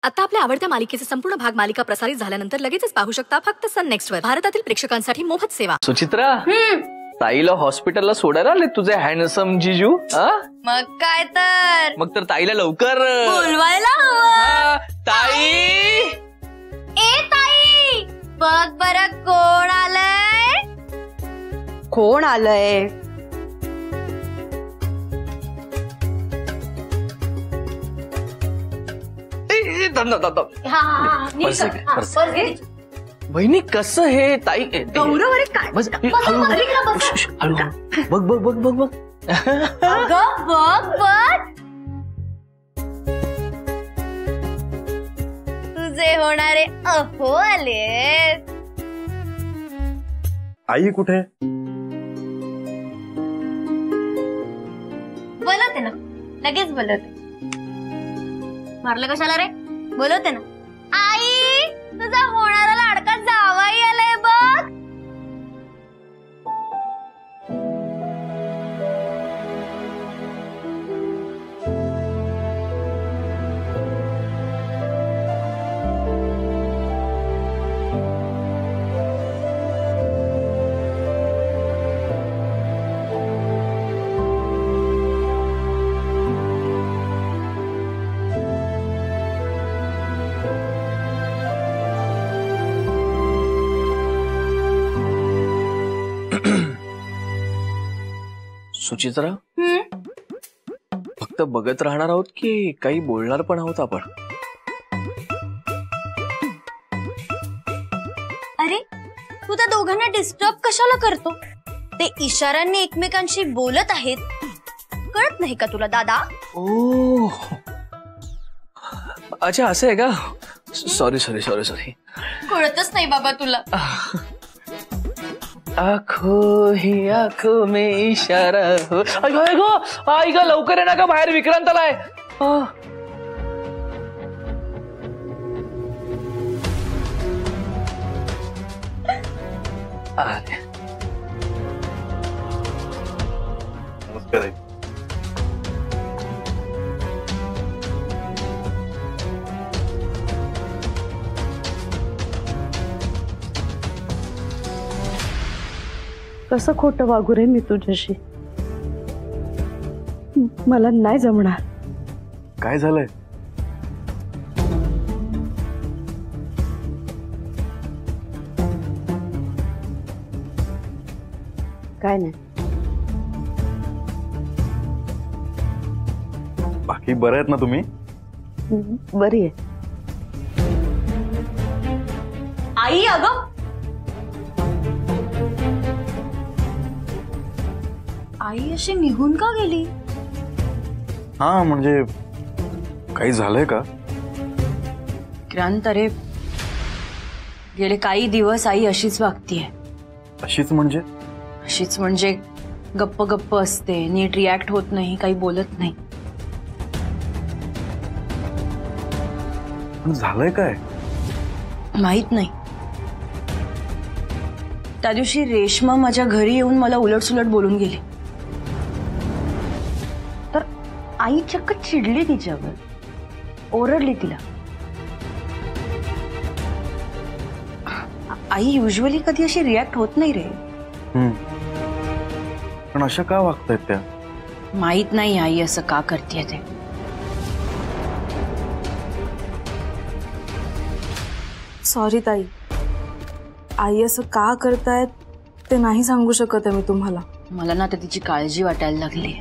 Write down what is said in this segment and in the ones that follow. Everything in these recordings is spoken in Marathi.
आता आपल्या आवडत्या मालिकेचे संपूर्ण भाग मालिका प्रसारित झाल्यानंतर लगेचच पाहू शकता फक्त सन नेक्स्ट वर. भारतातील प्रेक्षकांसाठी मोफत सेवा. सुचित्रा, ताईला हॉस्पिटलला सोडायला आले तुझे हँडसम जिजू. मग काय तर. मग तर ताईला लवकर बोलवायला हवं. ताई, ए ताई, बघ बरं कोण आलंय. कोण आलंय? बहिणी कसं हे ताई. गौरव, अरे काय बस हळू. बघ बघ बघ बघ बघ. बघ बघ, तुझे होणारे अहो आले. आई कुठे? बोलवते ना, लगेच बोलवते. मारलं कशाला रे? बोलवते ना. आई, तुझा होणारा लाडका जावाई आलाय बघ. सुचित्रा, फक्त बघत राहणार आहोत की काही बोलणार पण आहोत आपण? अरे, तू त्या दोघांना डिस्टर्ब कशाला करतो? ते इशाऱ्यांनी एकमेकांशी बोलत आहेत, कळत नाही का तुला दादा? ओ, अच्छा असं आहे का? Sorry sorry sorry sorry. कळतच नाही बाबा तुला. आखो ही आखो में इशारा हो. आई ग, लवकर ये ना का, बाहेर विक्रांत आलाय. नमस्कार आई. कसं खोटं वागू रे मी तुझ्याशी? मला नाही जमणार. काय झालंय? काय नाही. बाकी बरं आहेत ना तुम्ही? बरी आहे आई. अगं, आई अशी निघून का गेली? हा, म्हणजे काही झालंय का? क्रांत, अरे गेले काही दिवस आई अशीच वागतीये. अशीच म्हणजे? अशीच म्हणजे गप्प गप्प असते, नीट रिॲक्ट होत नाही, काही बोलत नाही. पण झालंय काय? माहित नाही. त्या दिवशी रेश्मा माझ्या घरी येऊन मला उलटसुलट बोलून गेली. तर आई चक्क चिडली तिच्यावर, ओरडली तिला. आई युजली कधी अशी रिॲक्ट होत नाही रे. पण अशा का वागतायत त्या? माहित नाही आई असं का करतेय ते. सॉरी ताई, आई असं का करतायत ते नाही सांगू शकत आहे मी तुम्हाला. मला ना आता तिची काळजी वाटायला लागली.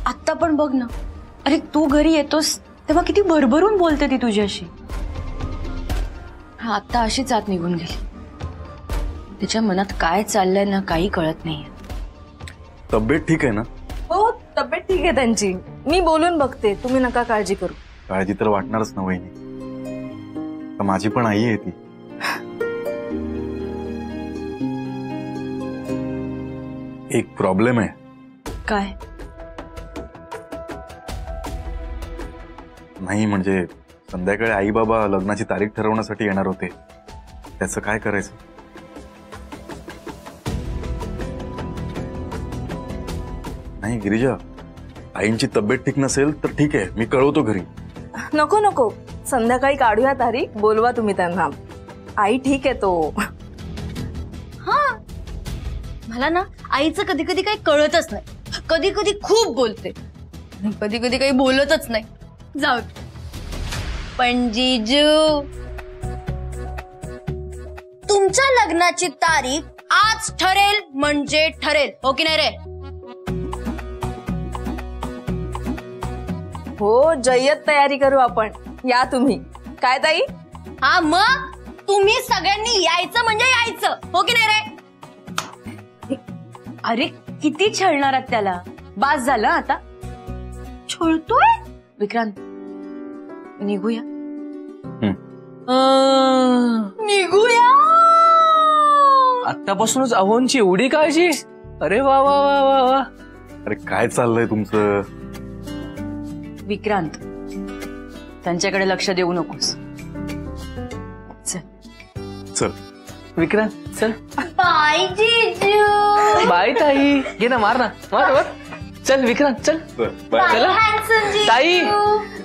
आत्ता पण बघ ना, अरे तू घरी येतोस तेव्हा किती भरभरून बोलते ती तुझ्याशी. हा, आत्ता अशीच आत निघून गेली. तिच्या मनात काय चाललंय ना काही कळत नाहीये. तब्येत ठीक आहे ना? हो, तब्येत ठीक आहे त्यांची. मी बोलून बघते, तुम्ही नका काळजी करू. काळजी तर वाटणारच ना वहिनी, तर माझी पण आई आहे ती. एक प्रॉब्लेम आहे. काय? नाही म्हणजे संध्याकाळी आई बाबा लग्नाची तारीख ठरवण्यासाठी येणार होते, त्याचं काय करायचं? नाही गिरिजा, आईंची तब्येत ठीक नसेल तर ठीक आहे, मी कळवतो घरी. नको नको, संध्याकाळी काढूया तारीख, बोलवा तुम्ही त्यांना. आई ठीक आहे तो. हा, मला ना आईचं कधी कधी काही कळतच नाही. कधी कधी खूप बोलते, कधी कधी काही बोलतच नाही. जाऊ दे. पण जीजू, तुमच्या लग्नाची तारीख आज ठरेल म्हणजे ठरेल, हो की नाही रे? हो, जय्यत तयारी करू आपण. या तुम्ही. काय ताई? हा, मग तुम्ही सगळ्यांनी यायचं म्हणजे यायचं, हो की नाही रे? अरे किती छळणार आहात त्याला? बास झालं आता. छळतोय विक्रांत, निघूया. निघूया. आत्तापासूनच अहोंची एवढी काळजी? अरे वा वा वा वा वा. अरे काय चाललंय तुमचं? विक्रांत, त्यांच्याकडे लक्ष देऊ नकोस. चल. चल. विक्रांत चल. बाय जीजू. बाय ताई. घे ना, मार ना, मार मार. चल विक्रांत चल. चल, बाय. बाय चला. हँडसम जीजू. ताई,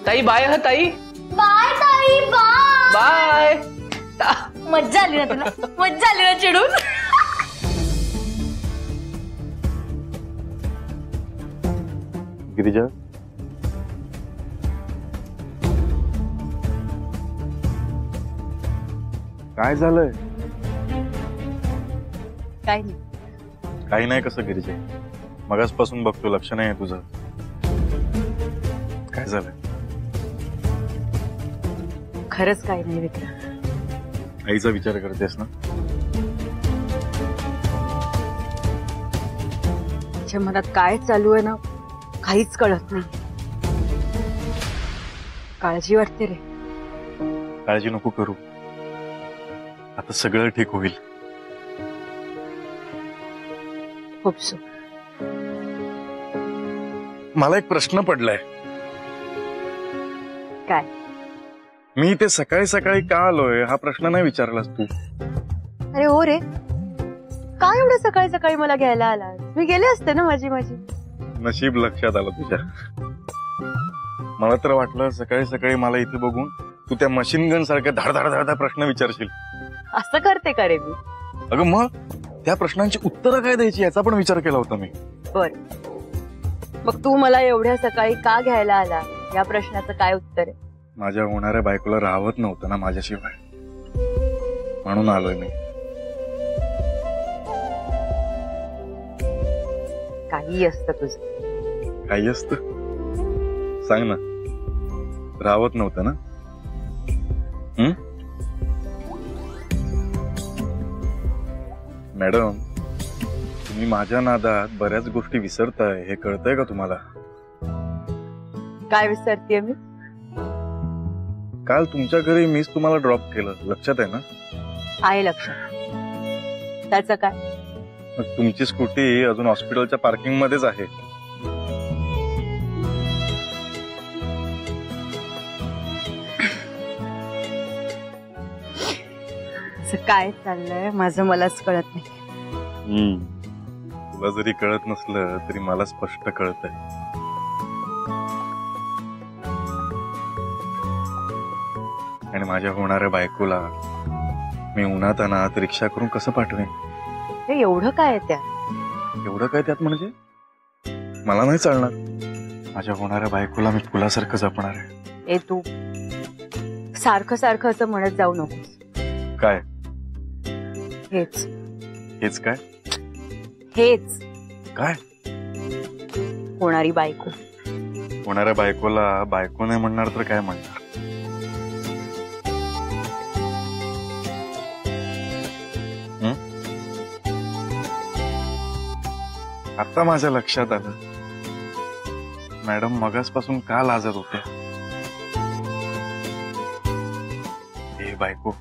ताई बाय. हा ताई बाय ताई. बाय. बाय. मज्जा आली ना तुला? मज्जा आली ना चिडून? गिरिजा, काय झालंय? काय नाही. काही नाही. कसं गिरिजा? मगासपासून बघतो, लक्ष नाही आहे तुझं. काय झालंय? खरंच काय नाही विक्रांत. आईचा विचार करतेस ना? माझ्या मनात काय चालू आहे ना, काहीच कळत नाही. काळजी वाटते रे. काळजी नको करू, आता सगळं ठीक होईल. खूप सो. मला एक प्रश्न पडलाय. काय? मी इथे सकाळी सकाळी का आलोय हा प्रश्न नाही विचारलास तू. अरे हो रे, काय एवढं सकाळी सकाळी मला घ्यायला आला? मी गेले असते ना माझी. नशीब लक्षात आलं तुझ्या. मला तर वाटलं सकाळी सकाळी मला इथे बघून तू त्या मशीन गन सारख्या धाड प्रश्न विचारशील. असं करते का रे मी? अगं मग त्या प्रश्नांची उत्तरं काय द्यायची याचा पण विचार केला होता मी. बर, मग तू मला एवढ्या सकाळी का घ्यायला आला या प्रश्नाचं काय उत्तर आहे? माझ्या होणाऱ्या बायकोला राहवत नव्हतं ना माझ्याशिवाय, म्हणून आलोय मी. काही असतं तुझं. काही असतं? सांग ना. राहवत नव्हतं ना? मॅडम, तुम्ही माझ्या नादात बऱ्याच गोष्टी विसरताय, हे कळतंय का तुम्हाला? काय विसरतेय मी? काल तुमच्या घरी मीच तुम्हाला ड्रॉप केलं, लक्षात आहे ना? आहे लक्षात. त्याचं काय? मग तुमची स्कूटी अजून हॉस्पिटलच्या पार्किंग मध्येच आहे. काय चाललंय माझं मलाच कळत नाही. तुला जरी कळत नसलं तरी मला स्पष्ट कळतंय. आणि माझ्या होणाऱ्या बायकोला मी उन्हात अनात रिक्षा करून कसं पाठवेन? हे एवढं काय आहे त्या? एवढं काय त्यात म्हणजे? मला नाही चालणार. माझ्या होणाऱ्या बायकोला मी फुलासारखं जपणार आहे. ए तू सारखं सारखं असं म्हणत जाऊ नकोस. काय? हेच हेच काय? हेच काय? होणारी बायको. होणाऱ्या बायकोला बायको नाही म्हणणार तर काय म्हणणार? आता माझ्या लक्षात आलं, मॅडम मगासपासून का लाजत होत्या. हे बायको,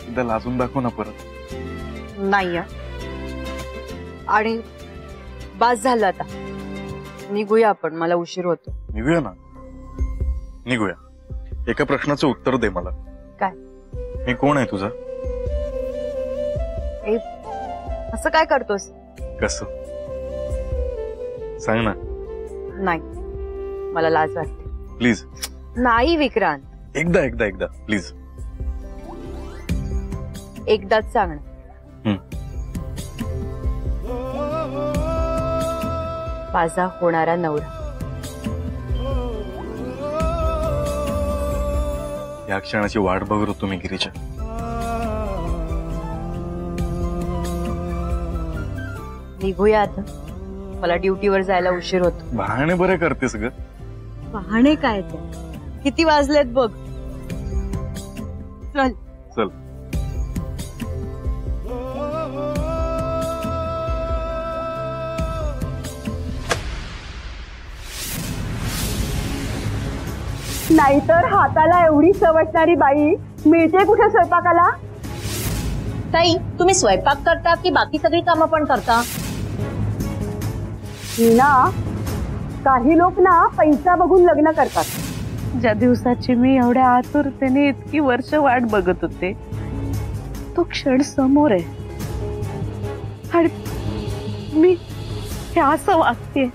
एकदा लाजून दाखव ना परत. नाही. आणि बास झालं आता. निघूया आपण, मला उशीर होतो. निघूया ना. निघूया. एका प्रश्नाचं उत्तर दे मला. काय? मी कोण आहे तुझा? असं काय करतोस? कसं? सांग ना. नाही, मला लाज वाटते. प्लीज. नाही विक्रांत, एकदा एकदा एकदा प्लीज. एकदाच सांगणार. माझा होणारा नवरा. या क्षणाची वाट बघत होतो मी गिरीच्या. निघूया आता, मला ड्युटीवर जायला उशीर होतो. बहाणे बरे करतेस ग. पाहणे काय ते, किती वाजलेत बघ. चल. चल. नाहीतर हाताला एवढी चवटणारी बाई मिळते कुठे स्वयंपाकाला? ताई, तुम्ही स्वयंपाक करता की बाकी सगळी कामं पण करता? ना काही लोक ना पैसा बघून लग्न करतात. ज्या दिवसाची मी एवढ्या आतुरतेने इतकी वर्ष वाट बघत होते तो क्षण समोर आहे आणि मी हे असं वागते.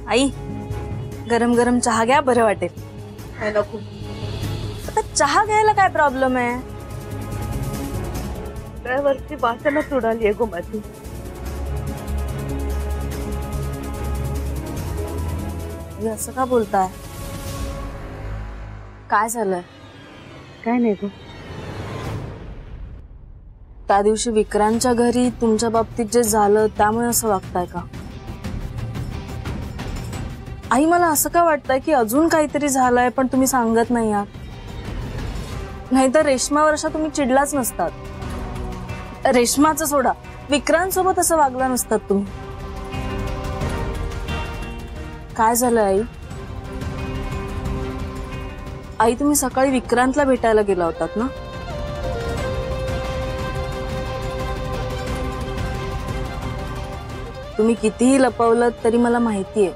आई, गरम गरम चहा घ्या, बरं वाटेल. नको. आता चहा घ्यायला काय प्रॉब्लेम आहे? वरती वासनच उडाली आहे गो माझी. असं का बोलताय? काय झालंय? काय नाही गो. त्या दिवशी विक्रांतच्या घरी तुमच्या बाबतीत जे झालं त्यामुळे असं वागताय का? आई, मला असं का वाटतंय की अजून काहीतरी झालंय पण तुम्ही सांगत नाही आहात. नाहीतर रेश्मा वर्षा तुम्ही चिडलाच नसतात. रेश्माचं सोडा, विक्रांत सोबत असं वागला नसतात तुम्ही. काय झालं आई? आई, तुम्ही सकाळी विक्रांतला भेटायला गेला होतात ना? तुम्ही कितीही लपवलं तरी मला माहितीये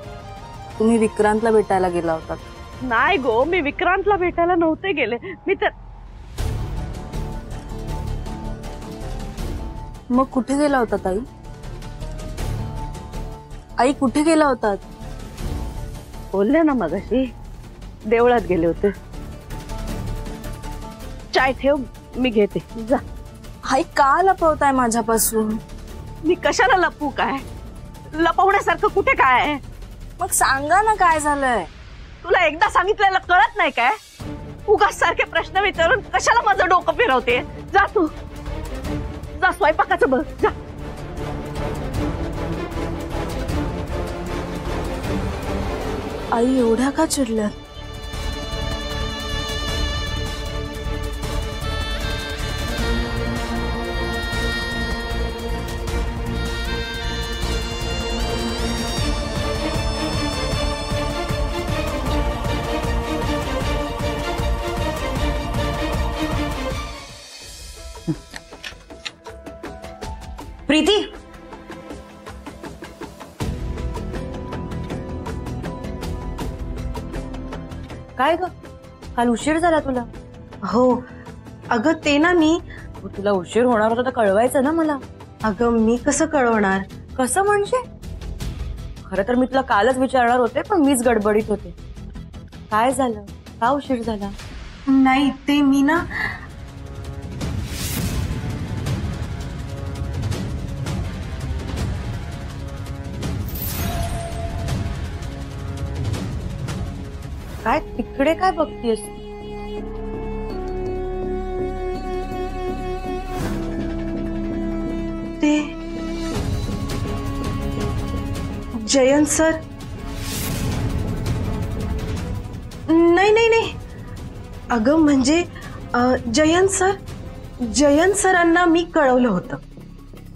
तुम्ही विक्रांतला भेटायला गेला होतात. नाही गो, मी विक्रांतला भेटायला नव्हते गेले. मी तर मग कुठे गेला होतात आई? आई, कुठे गेला होतात? बोलले ना मगाशी, देवळात गेले होते. चाय ठेव, मी घेते. जा. आई, का लपवताय माझ्यापासून? मी कशाला लपू? काय लपवण्यासारखं कुठे काय आहे? मग सांगा ना काय झालंय. तुला एकदा सांगितलेलं कळत नाही काय? उगाच सारखे प्रश्न विचारून कशाला माझं डोकं फिरवते? जा तू, जा स्वयंपाकाचं बघ. जा. आई, एवढ्या का चिडल्यात? प्रीती, काय ग, काल उशीर झाला तुला? हो अगं, ते ना मी तुला उशीर होणार होता तर कळवायचं ना मला. अगं, मी कसं कळवणार? कसं म्हणजे? खरं तर मी तुला कालच विचारणार होते पण मीच गडबडीत होते. काय झालं? का उशीर झाला? नाही, ते मी ना काय तिकडे काय बघतीयस? ते जयंत सर. नाही नाही नाही अगं, म्हणजे जयंत सरांना मी कळवलं होतं.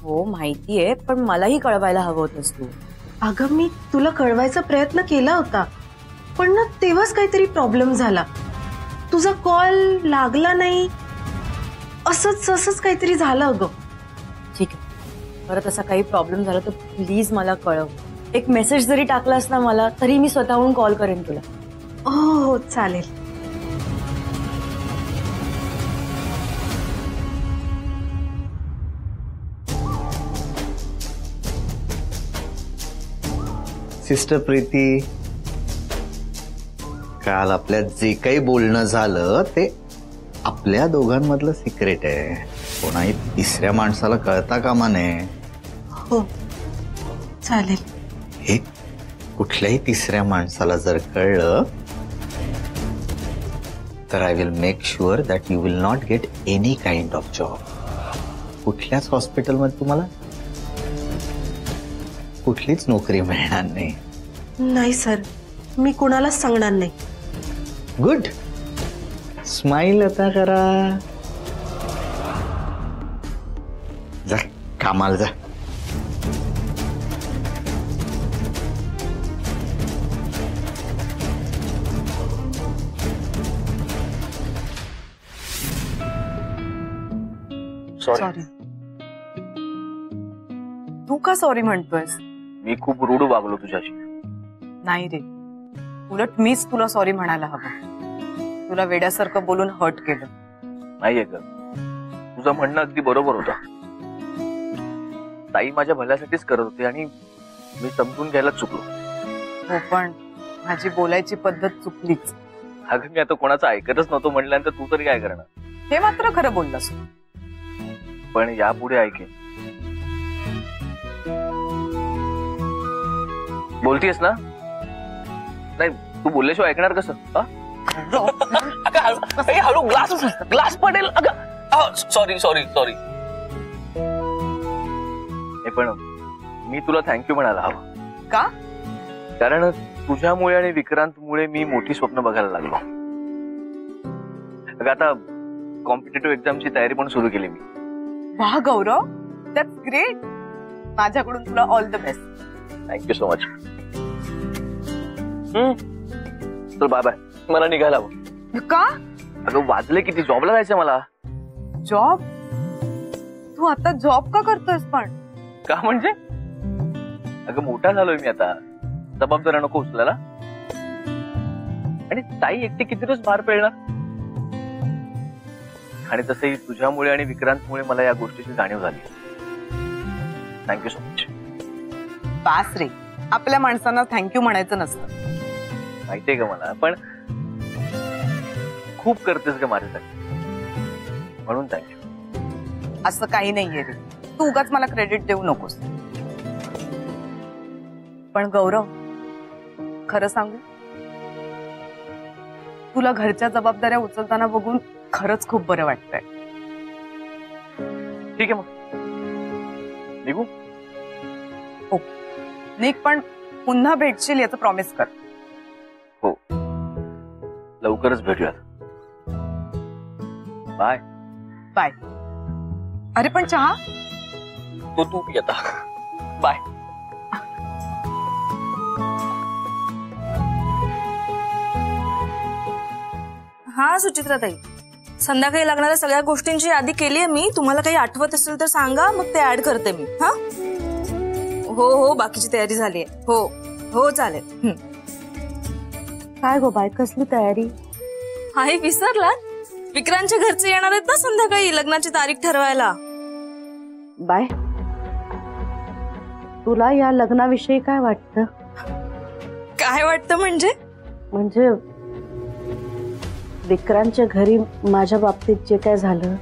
हो माहितीये, पण मलाही कळवायला हवं होतंस तू. अगं, मी तुला कळवायचा प्रयत्न केला होता पण ना तेव्हाच काहीतरी प्रॉब्लेम झाला. तुझा कॉल लागला नाही, असंच काहीतरी झालं. अगं ठीक आहे, परत असा काही प्रॉब्लेम झाला तर प्लीज मला कळव. एक मेसेज जरी टाकलास ना मला तरी मी स्वतःहून कॉल करेन तुला. हो चालेल. सिस्टर प्रीती, काल आपल्या जे काही बोलणं झालं ते आपल्या दोघांमधलं सिक्रेट आहे. कोणाही तिसऱ्या माणसाला कळता कामा नये. हो चालेल. हे कुठल्याही तिसऱ्या माणसाला जर कळलं तर I will make sure that you will not get any kind of job. कुठल्याच हॉस्पिटलमध्ये तुम्हाला कुठलीच नोकरी मिळणार नाही. नाही सर, मी कुणालाच सांगणार नाही. गुड. स्माइल आता करा. जा कामाला जा. सॉरी. तू का सॉरी म्हणतोयस? मी खूप रूढ वागलो तुझ्याशी. नाही रे, उलट मीच तुला सॉरी म्हणायला हवं. तुला वेड्यासारखं बोलून हर्ट केलं. नाहीये ग, तुझं म्हणणं अगदी बरोबर होतं. ताई माझ्या भल्यासाठीच करत होती आणि मी समजून घ्यायला चुकलो. हो, पण माझी बोलायची पद्धत चुकलीच. अगं मी आता कोणाचं ऐकतच नव्हतं म्हटल्यानंतर तू तरी काय करणार. हे मात्र खरं बोललास. पण यापुढे ऐकेन. बोलतीयस ना? नाही, तू बोलल्याशिवाय ऐकणार कसं? हळू, ग्लास पडेल. अगं सॉरी सॉरी सॉरी. पण मी तुला थँक्यू म्हणायला हवं. का? कारण तुझ्यामुळे आणि विक्रांतमुळे मी मोठी स्वप्न बघायला लागलो. अगं आता कॉम्पिटेटिव्ह एक्झामची तयारी पण सुरू केली मी. वाह गौरव, दॅट्स ग्रेट. माझ्याकडून तुला all the best. Thank you so much. तर बाय बाय, मला निघायला हवं. का? अगं वाजले किती, जॉबला जायचंय मला. जॉब? तू आता जॉब का करतोयस पण? का म्हणजे? अगं मोठा झालोय मी आता, जबाबदाऱ्या नको उचलायला. आणि ताई एकटी किती दिवस बाहेर पेळणार. आणि तसंही तुझ्यामुळे आणि विक्रांतमुळे मला या गोष्टीची जाणीव झाली. Thank you so much. पास रे, आपल्या माणसांना थँक्यू म्हणायचं नसतं. माहितीये का मला, पण खूप करतेस ग माझ्यासाठी, म्हणून थँक्यू. असं काही नाहीये रे, तू उगाच मला क्रेडिट देऊ नकोस. पण गौरव, खरं सांगू, तुला घरच्या जबाबदाऱ्या उचलताना बघून खरंच खूप बरं वाटतंय. ठीक आहे मग निघू. निक, पण पुन्हा भेटशील याचं प्रॉमिस कर. हो, लवकरच भेटूयात. Bye bye. अरे पण चहा? तो तू पी आता. बाय. हा सुचित्राताई, संध्याकाळी लागणाऱ्या सगळ्या गोष्टींची यादी केली आहे मी. तुम्हाला काही आठवत असेल तर सांगा, मग ते ऍड करते मी. हा हो हो, बाकीची तयारी झाली आहे. हो हो चालेल. काय गो बाय, कसली तयारी? हाही विसरला, विक्रांतच्या घरचे येणार आहेत ना संध्याकाळी लग्नाची तारीख ठरवायला. बाय, तुला या लग्नाविषयी काय वाटतं? काय वाटतं म्हणजे? म्हणजे विक्रांतच्या घरी माझ्या बाबतीत जे काय झालं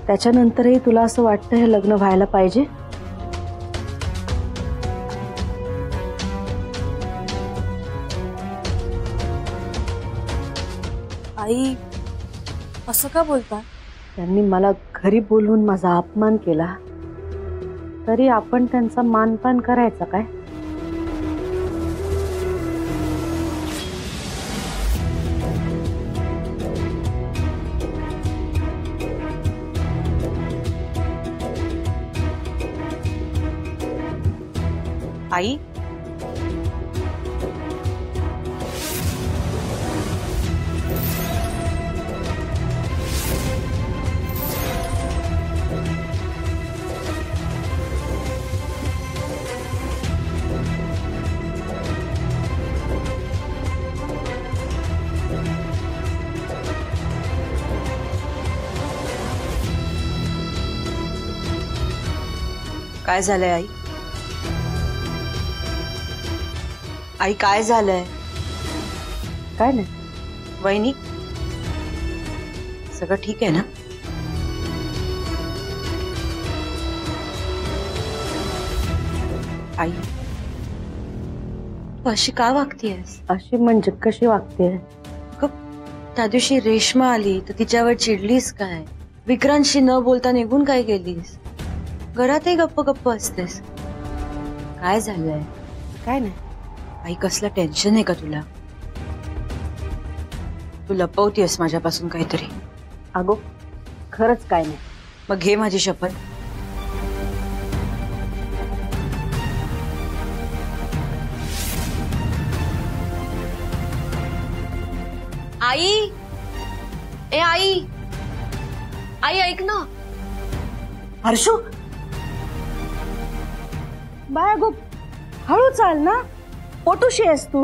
त्याच्यानंतरही तुला असं वाटतं हे लग्न व्हायला पाहिजे? आई असं का बोलता? त्यांनी मला घरी बोलवून माझा अपमान केला, तरी आपण त्यांचा मानपान करायचा काय? आई, काय झालंय आई? आई काय झालंय? काय नाही. वहिनी सगळं ठीक आहे ना? आई तू अशी का वागतीयस? अशी म्हणजे कशी वागते? त्या दिवशी रेश्मा आली तर तिच्यावर चिडलीस काय? विक्रांतशी न बोलता निघून काय गेलीस? घरातही गप्प गप्प असतेस. काय झालंय? काय नाही. आई कसलं टेन्शन आहे का तुला? तू लपवतीयस माझ्यापासून काहीतरी. अगो खरंच काय नाही. मग घे माझी शपथ. आई, ए आई, आई ऐक ना. हर्षू बाय गो, हळू चाल ना. पोटूशी आहेस तू.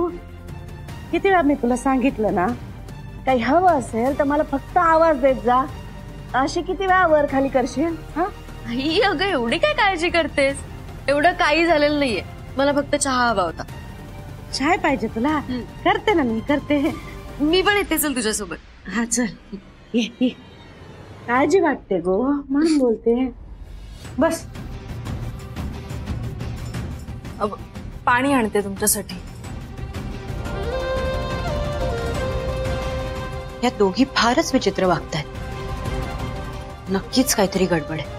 किती वेळा मी तुला सांगितलं ना, काही हवं असेल तर मला फक्त आवाज देत जा. अशी किती वेळा वर खाली करशील? हा आई अगं एवढी काय काळजी करतेस? एवढं काही झालेलं नाहीये. मला फक्त चहा हवा होता. चाय पाहिजे तुला? करते ना मी, करते. मी पण येते चल तुझ्यासोबत. हा चल ये ये. काळजी वाटते गो म्हणून बोलते. बस. पाणी आणते तुमच्यासाठी. या दोघी फारच विचित्र वागतायत. नक्कीच काहीतरी गडबड आहे.